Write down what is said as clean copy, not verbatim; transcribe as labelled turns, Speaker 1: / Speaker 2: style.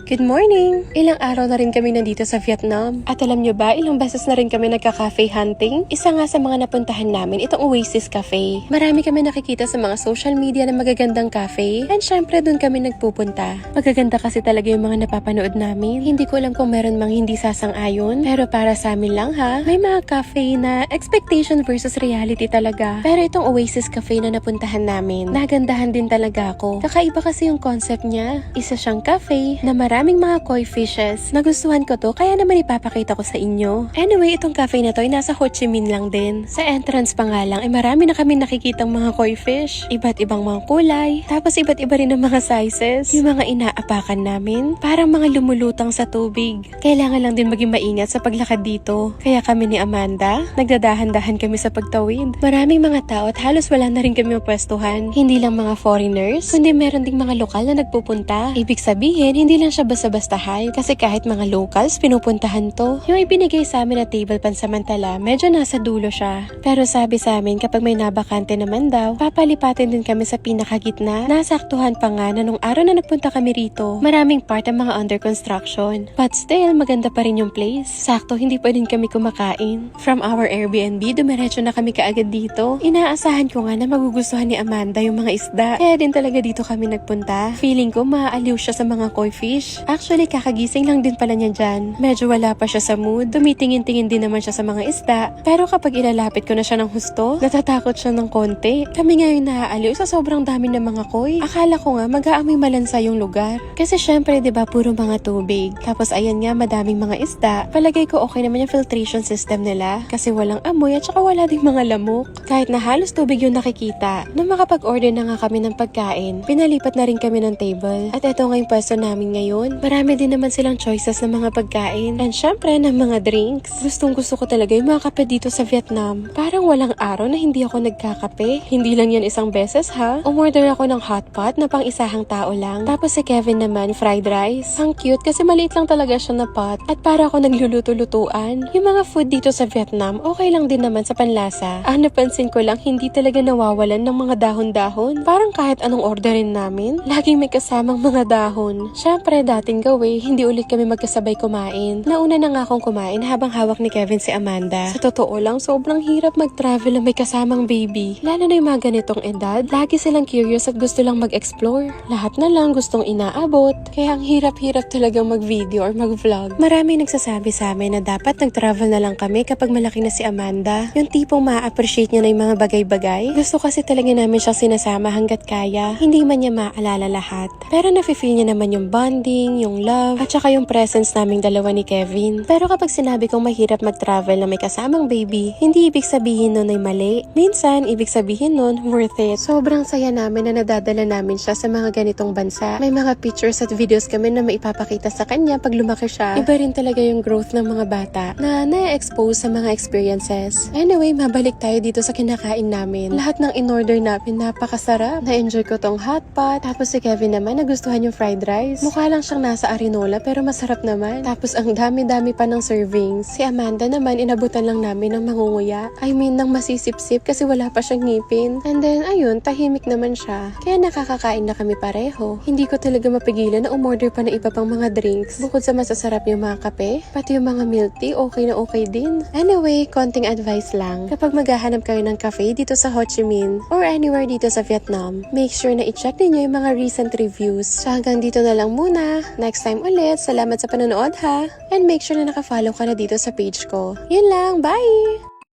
Speaker 1: Good morning! Ilang araw na rin kami nandito sa Vietnam. At alam nyo ba, ilang beses na rin kami nagka-cafe hunting? Isa nga sa mga napuntahan namin, itong Oasis Cafe. Marami kami nakikita sa mga social media na magagandang cafe. And syempre, dun kami nagpupunta. Magaganda kasi talaga yung mga napapanood namin. Hindi ko alam kung meron mang hindi sasang-ayon. Pero para sa amin lang ha, may mga cafe na expectation versus reality talaga. Pero itong Oasis Cafe na napuntahan namin, nagandahan din talaga ako. Kakaiba kasi yung concept niya. Isa siyang cafe na maraming mga koi fishes. Nagustuhan ko to, kaya naman ipapakita ko sa inyo. Anyway, itong cafe na to ay nasa Ho Chi Minh lang din. Sa entrance pa nga lang, ay marami na kami nakikitang mga koi fish. Iba't ibang mga kulay. Tapos iba't iba rin ang mga sizes. Yung mga inaapakan namin, parang mga lumulutang sa tubig. Kailangan lang din maging maingat sa paglakad dito. Kaya kami ni Amanda, nagdadahan-dahan kami sa pagtawid. Maraming mga tao at halos wala na rin kami mapwestuhan. Hindi lang mga foreigners, kundi meron ding mga lokal na nagpupunta. Ibig sabihin, hindi lang siya basta-basta hide kasi kahit mga locals pinupuntahan to. Yung ibinigay sa amin na table pansamantala, medyo nasa dulo siya. Pero sabi sa amin kapag may nabakante naman daw, papalipatin din kami sa pinakagitna. Nasaktuhan pa nga na nung araw na nagpunta kami rito, maraming part ang mga under construction. But still, maganda pa rin yung place. Sakto, hindi pa din kami kumakain. From our Airbnb, dumiretso na kami kaagad dito. Inaasahan ko nga na magugustuhan ni Amanda yung mga isda. Kaya din talaga dito kami nagpunta. Feeling ko maaaliw siya sa mga koi fish. Actually, kakagising lang din pala niya dyan. Medyo wala pa siya sa mood. Tumitingin-tingin din naman siya sa mga isda. Pero kapag ilalapit ko na siya ng husto, natatakot siya ng konti. Kami ngayon naaaliw sa sobrang dami ng mga koi. Akala ko nga mag-aamoy malansa yung lugar. Kasi syempre, 'di ba, puro mga tubig. Tapos ayan nga, madaming mga isda. Palagay ko okay naman yung filtration system nila. Kasi walang amoy at saka wala ding mga lamok. Kahit na halos tubig yung nakikita. Nung makapag-order na nga kami ng pagkain, pinalipat na rin kami ng table. At eto nga yung pwesto namin ngayon. Marami din naman silang choices ng mga pagkain. And syempre, ng mga drinks. Gustong gusto ko talaga yung mga kape dito sa Vietnam. Parang walang araw na hindi ako nagkakape. Hindi lang yan isang beses ha. Umorder ako ng hot pot na pang isahang tao lang. Tapos si Kevin naman, fried rice. Ang cute kasi maliit lang talaga siya na pot. At para ako nagluluto-lutuan. Yung mga food dito sa Vietnam, okay lang din naman sa panlasa. Ang napansin ko lang, hindi talaga nawawalan ng mga dahon-dahon. Parang kahit anong orderin namin, laging may kasamang mga dahon. Syempre, dating gawi, hindi ulit kami magkasabay kumain. Nauna na nga akong kumain habang hawak ni Kevin si Amanda. Sa totoo lang, sobrang hirap mag-travel na may kasamang baby. Lalo na yung mga ganitong edad, lagi silang curious at gusto lang mag-explore. Lahat na lang gustong inaabot. Kaya ang hirap-hirap talagang mag-video or mag-vlog. Marami nagsasabi sa amin na dapat nag-travel na lang kami kapag malaki na si Amanda. Yung tipong ma-appreciate niya na yung mga bagay-bagay. Gusto kasi talaga namin siya sinasama hanggat kaya. Hindi man niya maalala lahat. Pero nafe-feel niya naman yung bonding, yung love, at saka yung presence naming dalawa ni Kevin. Pero kapag sinabi kong mahirap mag-travel na may kasamang baby, hindi ibig sabihin nun ay mali. Minsan, ibig sabihin nun, worth it. Sobrang saya namin na nadadala namin siya sa mga ganitong bansa. May mga pictures at videos kami na maipapakita sa kanya pag lumaki siya. Iba rin talaga yung growth ng mga bata na na-expose sa mga experiences. Anyway, mabalik tayo dito sa kinakain namin. Lahat ng in-order namin, napakasarap. Na-enjoy ko tong hot pot. Tapos si Kevin naman, nagustuhan yung fried rice. Mukha lang siyang nasa Arinola pero masarap naman. Tapos ang dami-dami pa ng servings. Si Amanda naman, inabutan lang namin ng mangunguya. I mean, ng masisip-sip kasi wala pa siyang ngipin. And then, ayun, tahimik naman siya. Kaya nakakakain na kami pareho. Hindi ko talaga mapigilan na umorder pa na iba pang mga drinks. Bukod sa masasarap yung mga kape, pati yung mga milk tea, okay na okay din. Anyway, konting advice lang. Kapag maghahanap kayo ng cafe dito sa Ho Chi Minh or anywhere dito sa Vietnam, make sure na i-check ninyo yung mga recent reviews. So hanggang dito na lang muna. Next time ulit. Salamat sa panonood ha. And make sure na naka-follow ka na dito sa page ko. Yun lang. Bye!